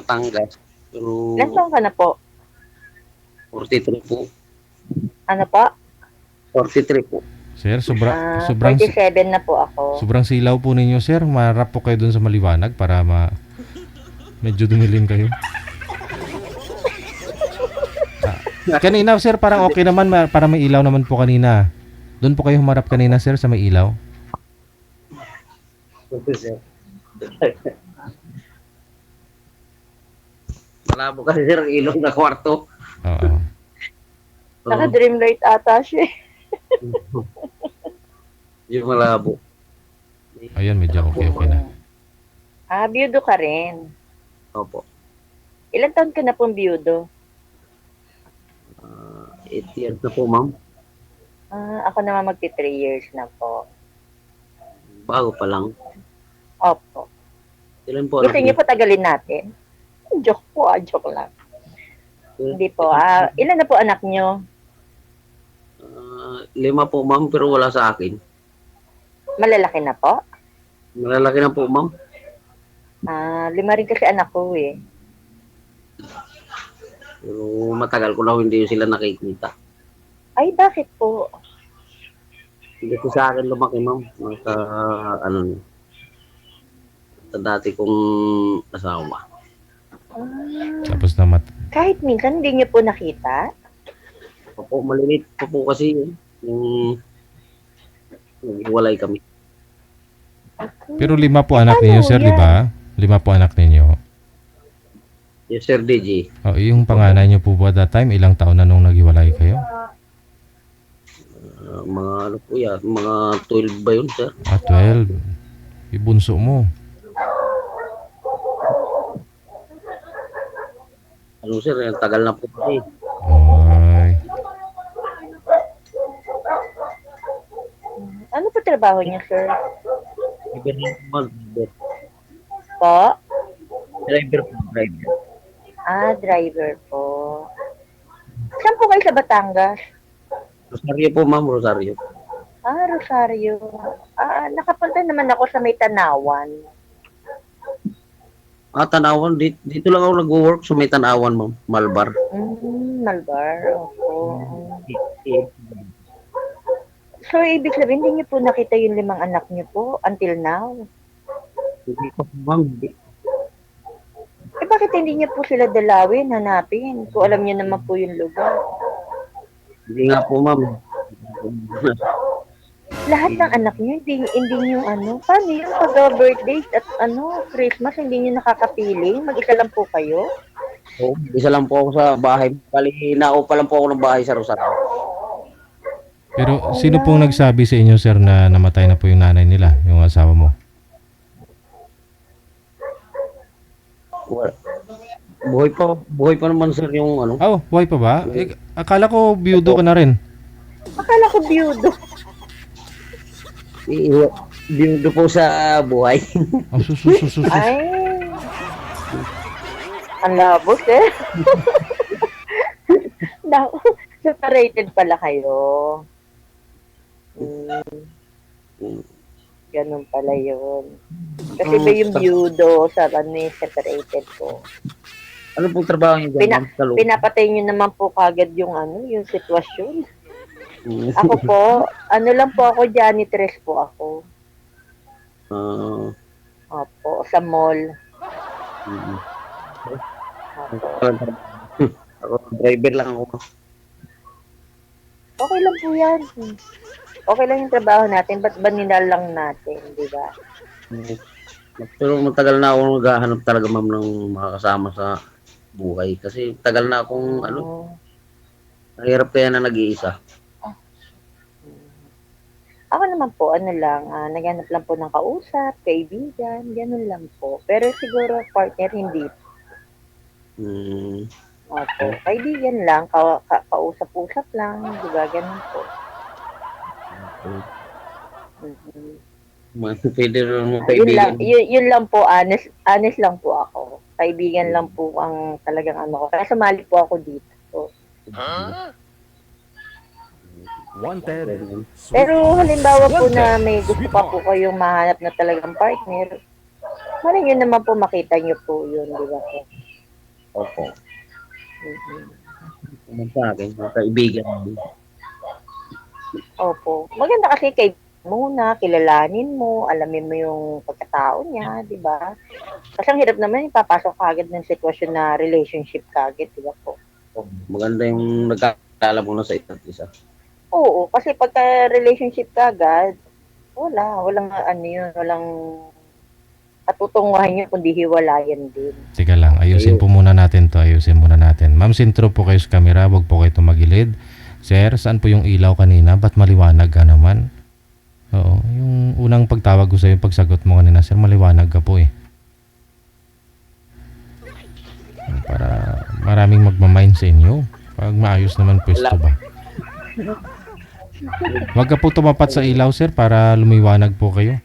Batangas. Pero Ilan taon ka na po? 43 po. Ano po? 43 po. Sir, Ah, sobrang 47 na po ako. sobrang silaw po ninyo, sir. Marap po kayo dun sa maliwanag para medyo dumilim kayo. Kanina, sir, parang okay naman. Para may ilaw naman po kanina. Doon po kayo humarap kanina, sir, sa may ilaw. Malabo kasi sir, ilong na kwarto. Oo. Naka-dream light ata siya. Yung malabo. Ayan, medyo okay na. Ah, biyudo ka rin. Opo. Ilan taon ka na pong biyudo? 8 years na po, ma'am. Ah, ako naman magti 3 years na po. Bago pa lang. Opo. Ilan po Gusto anak niyo niyo? po tagalin natin? Joke po, joke lang. Hindi po. Ah, ilan na po anak niyo? 5 po, ma'am, pero wala sa akin. Malalaki na po? Malalaki na po, ma'am. Ah, 5 rin kasi anak ko eh. Pero matagal ko na hindi sila nakikita. Ay, bakit po? Hindi ko sa akin lumaki, ma'am. Ano, sa dati kong asawa. Ah, Tapos na kahit minsan hindi niyo po nakita? Opo, maliit po kasi yung naghiwalay kami. Pero 5 po anak Ano ninyo, sir, yan? di ba? 5 po anak ninyo. Yes, Sir DJ. Oh, yung panganay niyo po ba that time, ilang taon na nung naghiwalay kayo? Mga ano po yan, mga 12 ba yun, sir? 12. Ibunso mo. Ano, sir, tagal na po kasi. Ay. Ano po trabaho niyo, sir? Driver. Po? Driver po, driver. Ah, driver po. Saan po kayo sa Batangas? Rosario po, ma'am, Rosario. Ah, Rosario. Ah, nakapunta naman ako sa may Tanawan. Tanawan, dito lang ako nag-work sa may Tanawan, ma'am. Malbar. Malbar. Opo. So, ibig sabihin, hindi niyo po nakita yung 5 anak niyo po until now? Hindi ko po, ma'am. Eh, bakit hindi niyo po sila dalawin, hanapin? Kung alam niyo naman po yung lugar. Hindi nga po, ma'am. Lahat ng anak niyo, hindi niyo ano, paano yung pag-birthday at Christmas, hindi niyo nakakapiling? Mag-isa lang po kayo? Oo, isa lang po ako sa bahay. Bali, naupa lang po ako ng bahay sa Rosario. Pero sino pong nagsabi sa inyo, sir, na namatay na po yung nanay nila, yung asawa mo? Buhay pa naman, sir, yung ano. Oh, buhay pa ba? Eh, akala ko biyudo ka na rin. Akala ko biyudo. Dito po sa buhay. Oh, sus. Ay. Ang labos eh. Naku, separated pala kayo. Ganun pala yun. Kasi ba yung biyudo sa separated po. Ano pong trabaho niyo dyan, ma'am? Sa loob? Pinapatay nyo naman po kagad yung yung sitwasyon. Ako po, lang po ako, janitress po ako. Opo, sa mall. Opo. Ako, driver lang ako. Okay lang po yan. Okay lang yung trabaho natin, ba't ba nilalang natin, di ba? Pero matagal na ako naghahanap talaga, ma'am, ng makakasama sa buhay. Kasi tagal na akong, nahirap kaya na nag-iisa. Ako naman po, naghanap lang po ng kausap, kaibigan, ganun lang po. Pero siguro partner, hindi. Opo, kaibigan lang, kausap-usap lang, di ba, ganun po. Pwede rin mo Yun lang, kaibigan. yun lang po, honest lang po ako. Kaibigan lang po ang talagang ko. Kaya sumali po ako dito. So, Wanted. pero halimbawa po na may gusto pa po kayong mahanap na talagang partner, malay nyo naman po makita nyo po yun, di ba po? Opo. Mhm. Naman sa akin, mga kaibigan. Opo. Maganda kasi kay muna, kilalanin mo, alamin mo yung pagkatao niya, di ba? Kasi ang hirap naman, ipapasok ka agad ng sitwasyon na relationship ka agad, di ba po? Maganda yung nagkakala mo na sa isa't isa. Oo, kasi pagka relationship ka agad, walang ano yun, walang katutunguhan yun, kundi hiwalayan din. Teka lang, ayusin po muna natin to. Ayusin muna natin. Ma'am, sintro po kayo sa camera. Huwag po kayo tumagilid. Sir, saan po yung ilaw kanina? Ba't maliwanag ka naman? Oo, yung unang pagtawag ko sa'yo, pagsagot mo kanina, sir, maliwanag ka po eh. Para maraming magmamind sa inyo. Pag maayos naman pwesto ba? Huwag ka po tumapat sa ilaw, sir, para lumiwanag po kayo.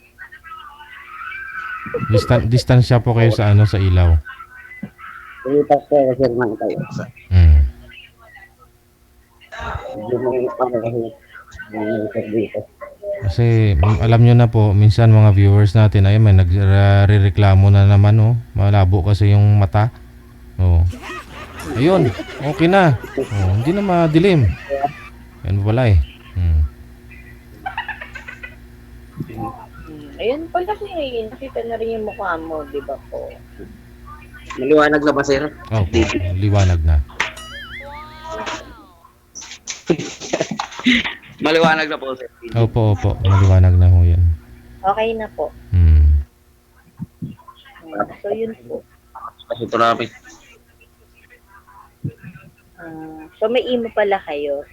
Distansya po kayo sa sa ilaw. Tumitas ko kasi ng tayo. Hmm. Hindi mo yung panahit ng dito. Kasi alam nyo na po, minsan mga viewers natin ay may nagrereklamo na naman, oh. Malabo kasi yung mata. Oh. Ayun, okay na. Oh, hindi na madilim. Yan wala eh. Hmm. Ayun pala kasi, nakita na rin yung mukha mo, di ba po? Maliwanag na ba, sir? Oh, liwanag na. Maliwanag na po, sir. Opo, maliwanag na ho yan. Okay na po. Hmm. So, yun po. Kasi ito namin. So, may imo pala kayo.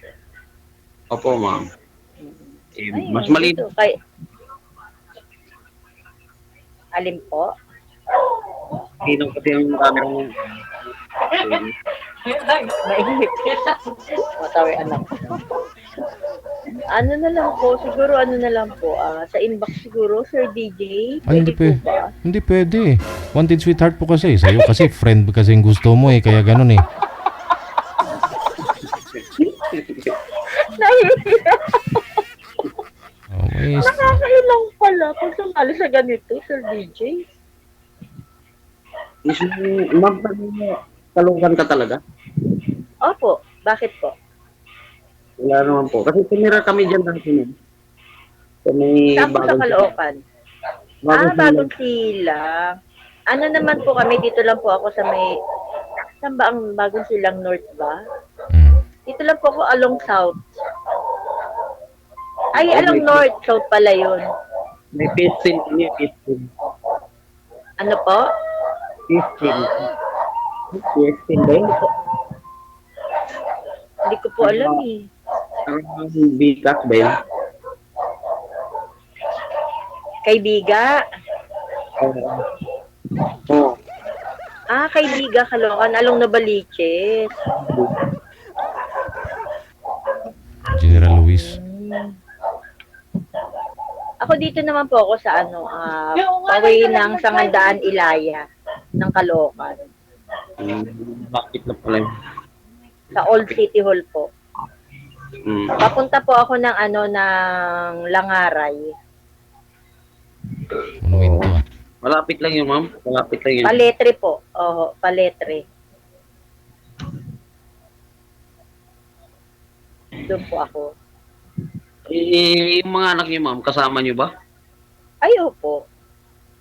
Opo, ma'am. Eh, Ayun, mas maliit. dito, alin po? Sinong kasi yung camera mo. Mainit. Matawi anak. Ano na lang po, siguro ano na lang po, sa inbox siguro, Sir DJ. Ay, hindi Pwede pwede. po ba? Hindi pwede. Wanted sweetheart po kasi. Sa'yo kasi friend kasi yung gusto mo eh. Kaya ganun eh. Nahihiya. Oh, may Nakakailang pala pag sumali sa ganito, Sir DJ. Ma'am, talukan ka talaga? Opo, bakit po? Wala naman po. Kasi tumira kami dyan dati nun. So, may Saan po sa Caloocan? Bagong silang. Ano naman po kami, dito lang po ako sa may, saan ba ang bagong silang north ba? Hmm. Dito lang po ako along south. Ay, along north, south pala yun. May pistin kami, pistin. Ano po? Pistin. Pistin ba yun? Hindi ko po alam eh. Ang bitak ba yun? Kaibiga. Oo. Kaibiga, Caloocan, along Novaliches. General Luis. Ako dito naman po ako sa paway ng Sangandaan, Ilaya, ng Caloocan. Bakit na pala yun? Sa Old City Hall po. Papunta po ako ng ng Langaray. Monumento ah. Malapit lang yun, ma'am. Malapit lang yun. Paletre po. Oo, Paletre. Doon po ako. Eh, yung mga anak niyo, ma'am, kasama niyo ba? Ay, opo.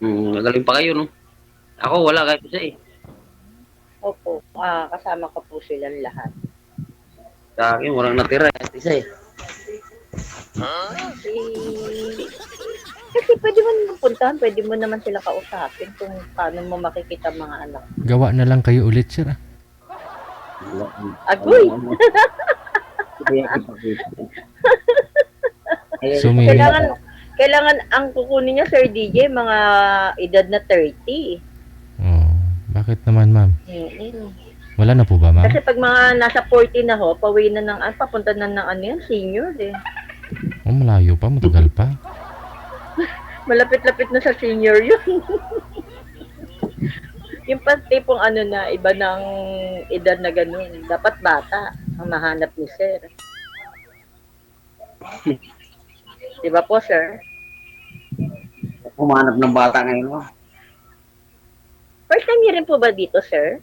Nagaling pa kayo, no? Ako, wala kahit isa eh. Opo. Kasama ko po silang lahat. Sa akin, walang natira kahit isa eh. Kasi pwede mo naman puntahan, pwede mo naman sila kausapin kung paano mo makikita mga anak. Gawa na lang kayo ulit, sir ah. Agoy! Sumili. Kailangan ang kukunin niya, Sir DJ, mga edad na 30. Oh, bakit naman, ma'am? Wala na po ba, ma'am? Kasi pag mga nasa 40 na ho, pauwi na ng, papunta na ng yan, senior eh. Oh, malayo pa, matagal pa. Malapit-lapit na sa senior yun. Yung tipong na, iba ng edad na ganun. Dapat bata ang mahanap ni Sir. Diba po, Sir? Humanap ng bata ngayon, ma'am. First time niyo rin po ba dito, Sir?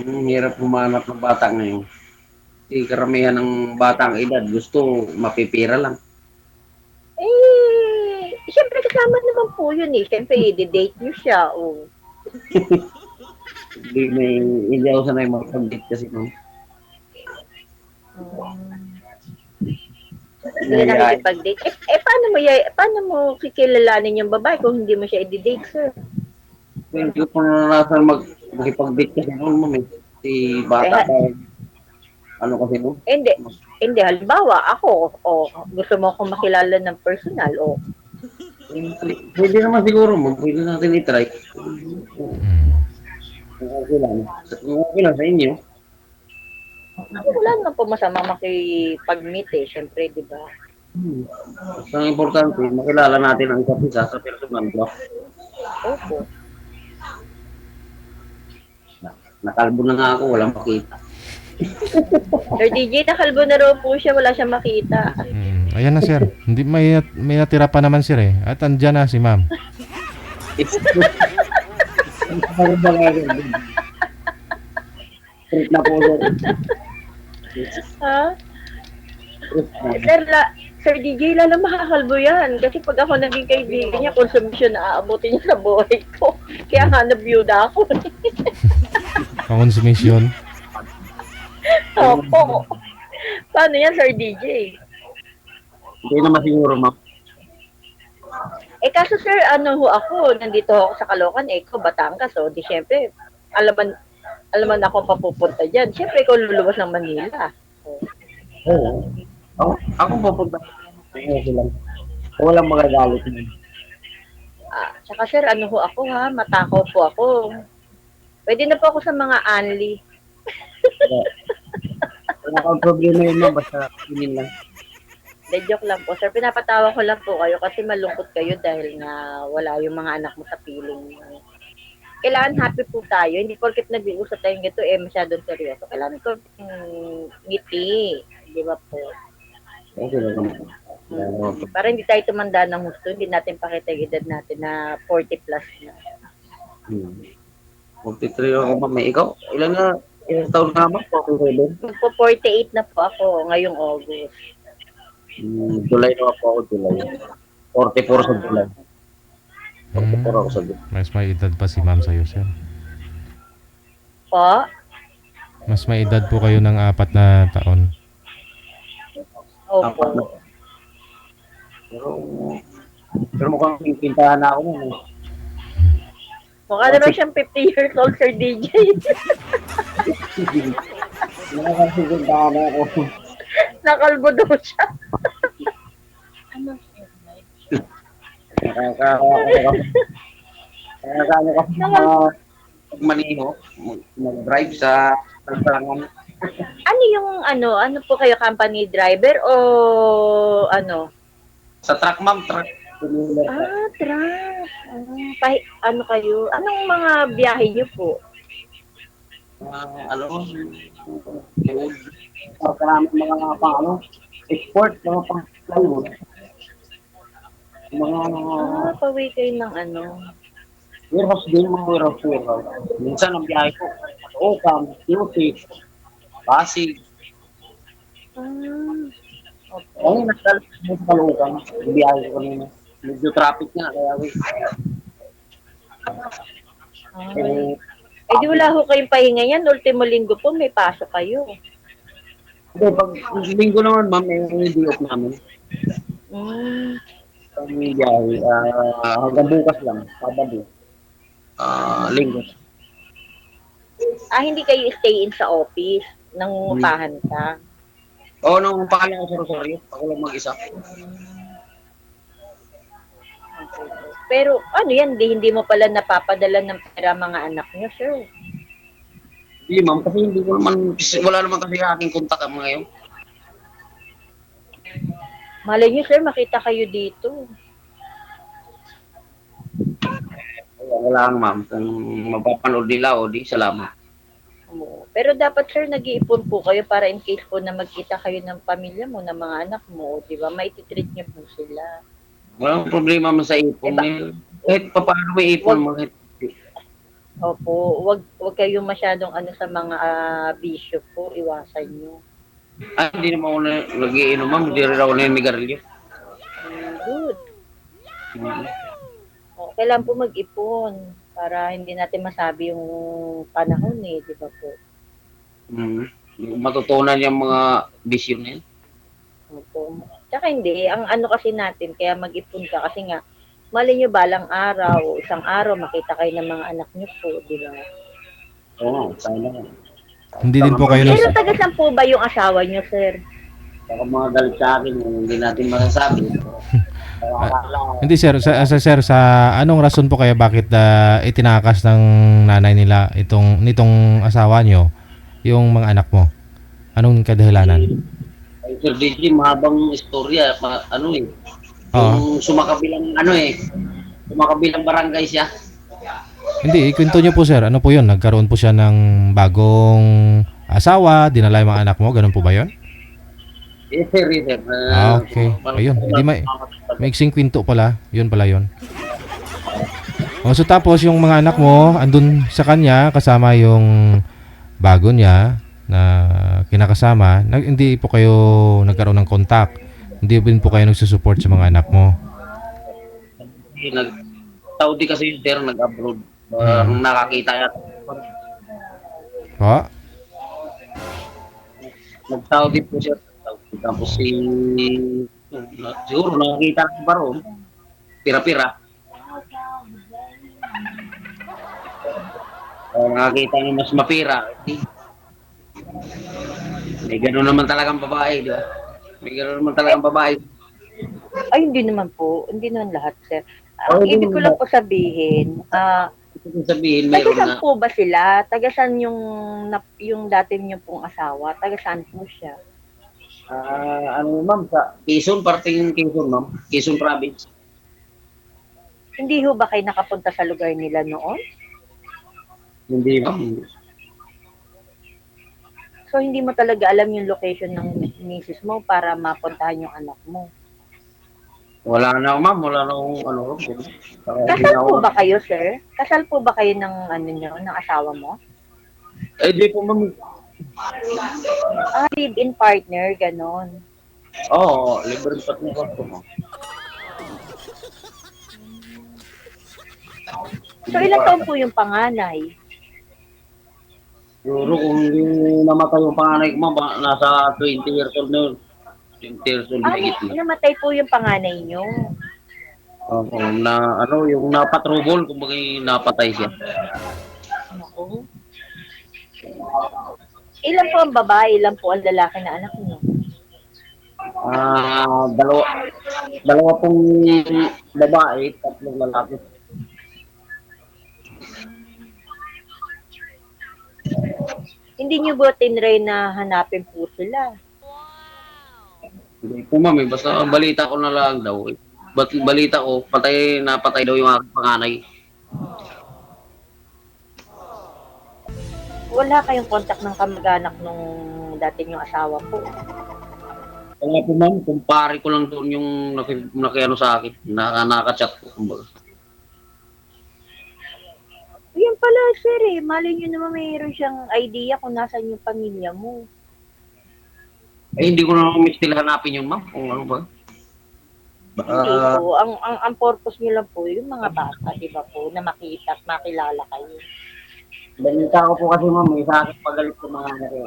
Hirap humanap ng bata ngayon. Kasi karamihan ng batang edad gusto mapipira lang. Siyempre kasama naman po yun eh. Siyempre, i-date niyo siya. Oh. Hindi ako sanay makapag-date kasi no. Hindi ka nakikipag-date. Paano mo kikilalanin yung babae kung hindi mo siya i-date, sir? Hindi ko pa naranasan makipag-date kasi noon, ma'am eh. Si bata pa, ano kasi no? Hindi, halimbawa, ako, gusto mo akong makilala ng personal, Pwede naman siguro, ma'am. Pwede natin i-try. Kung okay lang. Kung okay lang sa inyo. wala naman po masama makipag-meet eh, syempre, di ba? Basta ang importante, makilala natin ang isa't isa sa personal, di ba? Opo. Nakalbo na nga ako, walang makita. Sir DJ, nakalbo na raw po siya, wala siyang makita. Ayan na, sir. Hindi may natira pa naman, sir eh. At andyan na si ma'am. Trip na po, sir. Ha? Sir DJ, lalo makakalbo yan. Kasi pag ako naging kaibigan niya, konsumisyon na aabutin niya sa buhay ko. Kaya nga nabiyuda ako. Pangonsumisyon. Opo. Paano yan, Sir DJ? Hindi naman siguro, ma'am. Kaso sir, ako, nandito ako sa Caloocan, ikaw, Batangas, di syempre, alaman ako papupunta dyan. Syempre, ikaw luluwas ng Manila. Oo. Ako pupunta. Okay lang. Walang magagalit na. Tsaka sir, ako matakaw po ako. Pwede na po ako sa mga Anli. Wala kang problema yun, ma'am. Basta pinin lang. Joke lang po. Sir, pinapatawa ko lang po kayo kasi malungkot kayo dahil nga wala yung mga anak mo sa piling mo. Kailangan happy po tayo. Hindi porket nag-iusap tayong gito, masyadong seryoso. Kailangan ko ngiti. Di ba po? Okay lang. Para hindi tayo tumanda ng gusto, hindi natin pakita yung edad natin na 40 plus na. 43 ako, ma'am. Ikaw, ilang taon na naman? 47? Magpo-48 na po ako ngayong August. July na po ako, July. 44 sa July. 44 ako sa July. Mas may edad pa si ma'am sa'yo, sir. Po? Mas may edad po kayo ng 4 na taon. Opo. Pero mukhang pintahan na ako nun. Mukha naman siyang 50 years old, Sir DJ. Mukhang pintahan na ako. Nakalbo daw siya. Nakakaano kasi maniho, mag-drive sa tantangan. Ano po kayo, company driver o Sa truck, ma'am, truck. Truck. Ano kayo? Anong mga biyahe niyo po? Marami mga pang export, mga pang-plywood. Pawi kayo ng Warehouse din, mga warehouse. Minsan ang biyahe ko, Ocam, QC, Pasig. Okay. Ay, nagkalit mo sa Caloocan. Ang biyahe ko kanina. Medyo traffic nga, kaya Di wala ho kayong pahinga yan. Ultimo linggo po, may pasok kayo. Hindi, pag linggo naman, ma'am, may day off namin. Ang biyahe, hanggang bukas lang, Sabado. Linggo. Hindi kayo stay in sa office. Nangungupahan ka. Nung pangalan ko sa Rosario, ako lang mag-isa. Pero yan, hindi mo pala napapadala ng pera mga anak niyo, sir. Hindi, ma'am, kasi hindi ko naman, wala naman kasi aking kontak ang mga yun. Malay niyo, sir, makita kayo dito. Wala lang, ma'am. Kung mapapanood nila, di, salamat. Pero dapat, sir, nag-iipon po kayo para in case po na magkita kayo ng pamilya mo, ng mga anak mo, di ba? Maititreat niyo po sila. Walang problema man sa ipon. Kahit paano may ipon mo. Opo, wag kayong masyadong ano sa mga bisyo po, iwasan niyo. Hindi naman ako nagiinom, ma'am. Hindi rin ako naninigarilyo. Good. Mm. O, kailangan po mag-ipon para hindi natin masabi yung panahon eh, di ba po? Mm. Matutunan yung mga bisyo na yan. Opo. Tsaka hindi, ang ano kasi natin, kaya mag-ipon ka kasi nga, mali nyo balang araw, o isang araw, makita kayo ng mga anak nyo po, di ba? Oo, tayo na. Hindi din po kayo Pero taga saan po ba yung asawa nyo, sir? Baka mga galit sa akin, hindi natin masasabi. Kaya akala ko, Hindi sir, sir, sa anong rason po kaya bakit itinakas ng nanay nila nitong asawa nyo yung mga anak mo? Anong kadahilanan? ay, Sir DJ, mahabang istorya. Ano eh. Oo. Yung sumakabilang barangay siya. Hindi, ikwento nyo po sir. Ano po yun? Nagkaroon po siya ng bagong asawa, dinala yung mga anak mo, ganun po ba yun? Yes, sir, yes, sir. Okay. Ayun, hindi maiksing kwento pala. Yun pala yun. So tapos yung mga anak mo, andun sa kanya, kasama yung bago niya na kinakasama, hindi po kayo nagkaroon ng contact. Hindi din po kayo nagsusupport sa mga anak mo. Saudi kasi yung sir, nag-abroad. Nung nakakita yata. Po? Nag-Saudi po siya. Tapos siguro nakakita ng baro. Pira-pira. Nakakita ng mas mapira. May gano'n naman talagang babae, di ba? May gano'n naman talagang babae. Ay, hindi naman po. Hindi naman lahat, sir. Oh, Ang ibig ko lang po sabihin, Ibig sabihin, taga meron saan na. po ba sila? Taga saan yung dati niyo pong asawa? Taga saan po siya? Ano ma'am, sa Quezon, parting Quezon ma'am. Quezon province. Hindi ho ba kayo nakapunta sa lugar nila noon? Hindi ma'am. So, hindi mo talaga alam yung location ng misis mo para mapuntahan yung anak mo. Wala na ma'am, wala na akong ano. Kasal po ba kayo, sir? Kasal po ba kayo ng ano nyo, ng asawa mo? Di po ma'am. Live-in partner, ganon. Oo, libre pat na ko ma'am. So, ilang taon po yung panganay? Siguro kung hindi namatay yung panganay ko ma'am, nasa 20 years old na yun. 20 years old na higit na. Namatay po yung panganay nyo. Oo, na ano, yung napatrubol, kumbaga napatay siya. Naku. Ilan po ang babae, ilan po ang lalaki na anak nyo? Dalawa pong babae, tatlong lalaki. Hindi nyo ba tinry na hanapin po sila? Hindi po ma'am, basta balita ko na lang daw. Balita ko, napatay daw yung aking panganay. Wala kayong kontak ng kamag-anak nung dati yung asawa po. Kaya po ma'am, kumpare ko lang doon yung nakiano sa akin, nakachat ko. Kumbaga. Yan pala, sir eh. Malay nyo naman mayroon siyang idea kung nasan yung pamilya mo. Hindi ko na mistil hanapin yun ma'am, kung ano ba. Hindi po. Ang purpose nyo lang po, yung mga bata, di ba po, na makita at makilala kayo. Balita ko po kasi ma'am, may sa akin pagalit sa mga ano ko.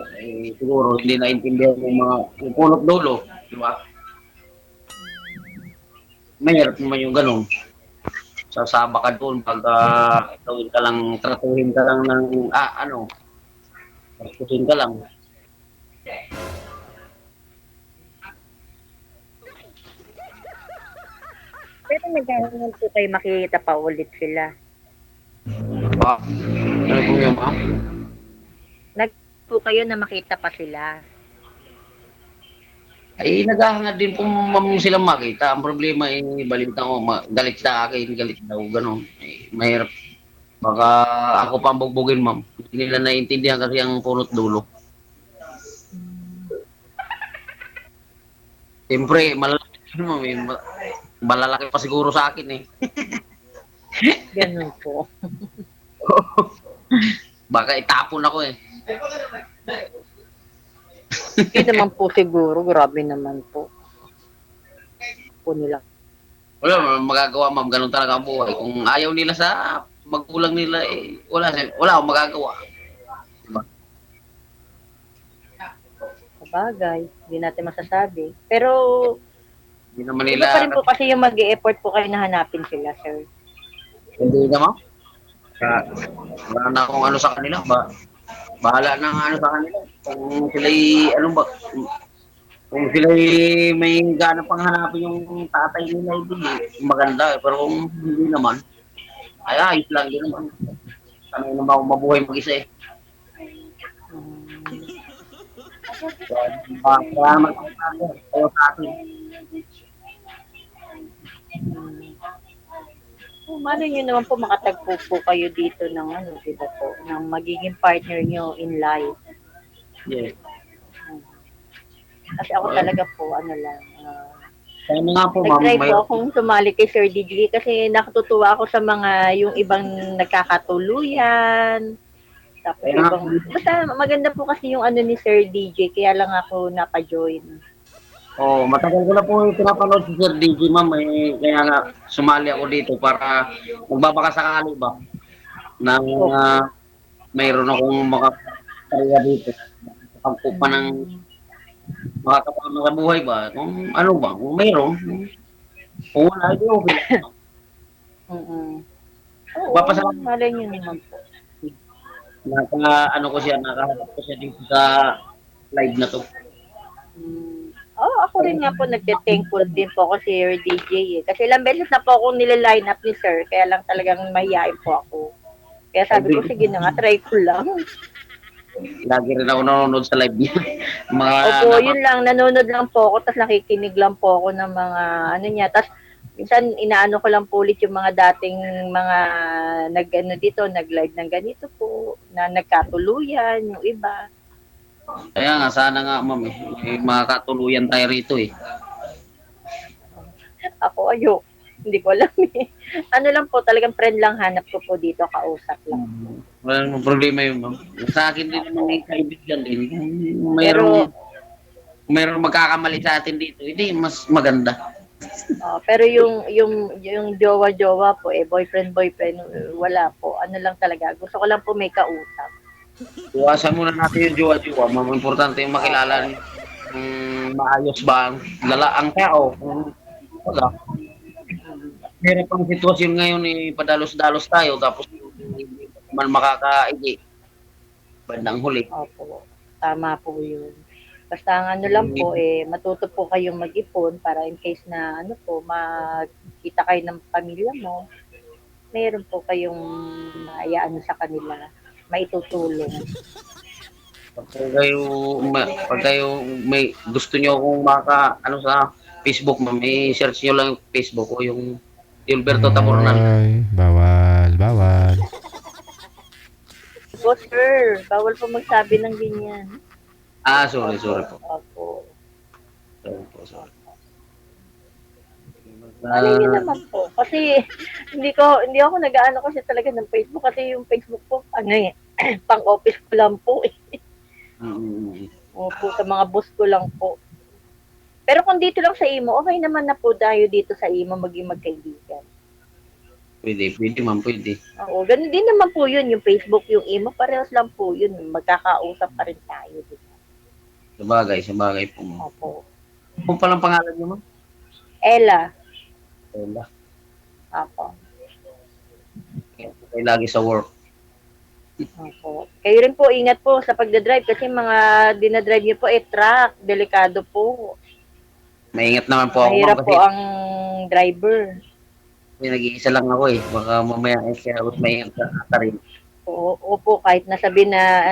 Siguro hindi naintindihan yung punot dulo, di ba? Mahirap naman yung ganun. Sasama ka doon pag tratuhin ka lang ng, tratuhin ka lang. Pero naghahanap po kayo makikita pa ulit sila. Ano po yung ma'am? Po kayo na makita pa sila. Ay, naghahangad din po ma'am silang makita. Ang problema balita ko, galit sa akin, galit daw, gano'n. Mahirap. Baka ako pa ang bugbugin ma'am. Hindi nila naiintindihan kasi ang punot dulo. Siyempre, malalaki pa siguro sa akin eh. Ganun po. Baka itapon ako eh. Hindi naman po siguro, grabe naman po. Po nila. Wala naman magagawa, ma'am. Ganun talaga ang buhay. Kung ayaw nila sa magulang nila, eh, wala akong magagawa. Diba? Sabagay, hindi natin masasabi. Pero, Hindi naman iba pa rin nila, po kasi yung mag-e-effort po kayo na hanapin sila, sir. hindi naman. Kaya, wala na akong ano sa kanila. Bahala na ang ano sa kanila. Kung sila'y, ano ba, kung sila'y may gana pang hanapin yung tatay nila, hindi maganda. Pero kung hindi naman, ay ayos lang din naman. Ano naman mabuhay mag-isa eh. Kaya naman kayo sa akin. Malay nyo naman po makatagpo po kayo dito ng ano, diba po, ng magiging partner nyo in life. Yes. Kasi ako talaga po, ano lang, Kaya na nga po, ma'am, nag-try may po akong sumali kay Sir DJ kasi nakatutuwa ako sa mga yung ibang nagkakatuluyan. Tapos Kaya ibang, basta maganda po kasi yung ano ni Sir DJ, kaya lang ako napa-join. matagal ko na po pinapanood si Sir DJ, ma'am. Eh, kaya nga sumali ako dito para magbabakasakali ba na mayroon akong makakariya dito. Pagpupa ng makakapama sa buhay ba? Kung ano ba? Kung mayroon, kung wala, hindi okay. Oo, Papasalamat. malay nyo naman po. Ano ko siya, nakaharap ko siya dito sa live na to. Ako rin nga po nagte-thankful din po ako si Sir DJ eh. Kasi ilang beses na po ako nila-line up ni Sir, kaya lang talagang mahihain po ako. Kaya sabi ko, sige na nga, try ko lang. Lagi rin ako nanonood sa live niya. Opo, yun lang, nanonood lang po ako, tapos nakikinig lang po ako ng mga, ano niya, tapos minsan inaano ko lang po ulit yung mga dating mga nag-ano dito, nag-live ng ganito po, na nagkatuluyan, yung iba. Kaya nga, sana nga, ma'am, may makakatuluyan tayo rito eh. Ako, hindi ko alam eh. Ano lang po, talagang friend lang hanap ko po dito, kausap lang. Wala namang problema yun, ma'am. Sa akin din naman yung kaibigan din. Kung mayroong magkakamali sa atin dito, hindi, mas maganda. Pero yung jowa-jowa po, boyfriend, wala po. Ano lang talaga, gusto ko lang po may kausap. Iwasan muna natin yung jowa-jowa. Ma'am, importante yung makilala maayos ba ang tao. Wala. Meron pang sitwasyon ngayon padalos-dalos tayo tapos hindi man makakaigi. Bandang huli. Opo, tama po yun. Basta ang ano lang po, matuto po kayong mag-ipon para in case na ano po, makita kayo ng pamilya mo, meron po kayong maayaan sa kanila, maitutulong. Pag kayo may gusto nyo kung ano sa Facebook, ma'am, i-search nyo lang yung Facebook o yung Gilberto Tabornal. Ay, bawal. Po sir, bawal po magsabi ng ganyan. Sorry po. Opo. Sorry. Ano yun naman po? Kasi hindi ako nag-aano kasi talaga ng Facebook kasi yung Facebook po, pang-office ko lang po eh. Opo, sa mga boss ko lang po. Pero kung dito lang sa imo, okay naman na po tayo dito sa imo maging magkaibigan. Pwede ma'am, pwede. Oo, ganun din naman po yun, yung Facebook, yung imo, parehas lang po yun, magkakausap pa rin tayo. Diba? Sabagay po, ma'am. Opo. Kung palang pangalan niyo, ma'am? Ella. Ella. Opo. Okay, lagi sa work. Opo. Kayo rin po, ingat po sa pagdadrive kasi mga dinadrive niyo po, truck, delikado po. Maingat naman po ako, ma'am, Mahirap kasi po ang driver. nag-iisa lang ako eh. Baka mamaya kaya maingat ka rin. Opo, kahit nasabi na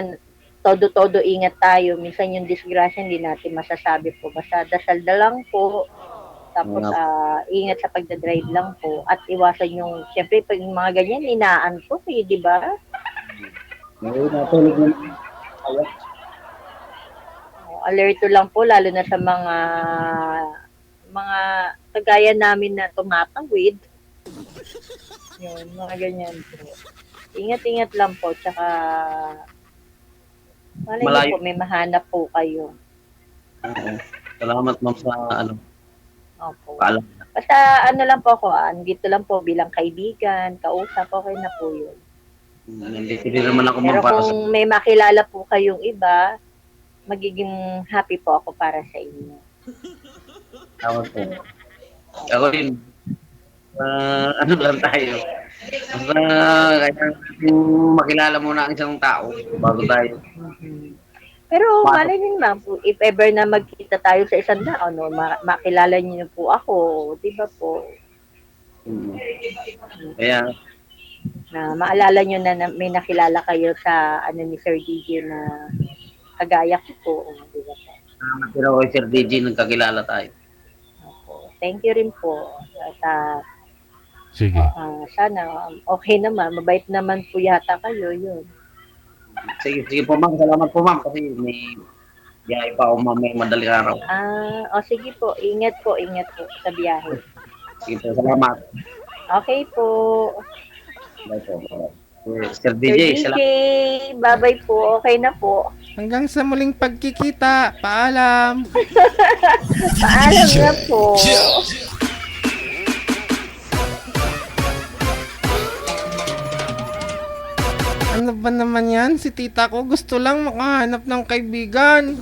todo-todo ingat tayo, minsan yung disgrasya hindi natin masasabi po. Basta dasal na lang po. Tapos ingat sa pagdadrive lang po. At iwasan yung, syempre pag yung mga ganyan, inaantok eh, di ba? Natulog naman. Alerto lang po, lalo na sa mga kagaya namin na tumatawid. Yun, mga ganyan po. Ingat-ingat lang po, tsaka malay niyo Malayo. po, may mahanap po kayo. Oo. Salamat ma'am sa ano, Opo. paalam. Basta ano lang po ako, andito lang po bilang kaibigan, kausap, okay na po yun. Nandito din naman ako Pero ma'am para sa kung may makilala po kayong iba, magiging happy po ako para sa inyo. tawag po. Ako rin. Ano lang tayo. Basta kailangan natin makilala muna ang isang tao bago tayo. Mhm. Pero malay niyo ma'am, if ever na magkita tayo sa isang daan, no, makilala niyo po ako, di ba po? Mm. Kaya, Na maalala niyo na, may nakilala kayo sa ano ni Sir DJ na kagaya ko po, di ba po? salamat din ako kay Sir DJ, nagkakilala tayo. Opo. Thank you rin po. At Sige. sana okay naman, mabait naman po yata kayo, yun. Sige po ma'am, salamat po ma'am kasi may biyahe pa ako mamaya madaling araw. Sige po, ingat po sa biyahe. Sige po, salamat. Okay po. Bye po. Sir Sir DJ, DJ, salamat. bye-bye po. Okay na po. Hanggang sa muling pagkikita. Paalam. Paalam na po. Ano ba naman yan? Si tita ko gusto lang makahanap ng kaibigan.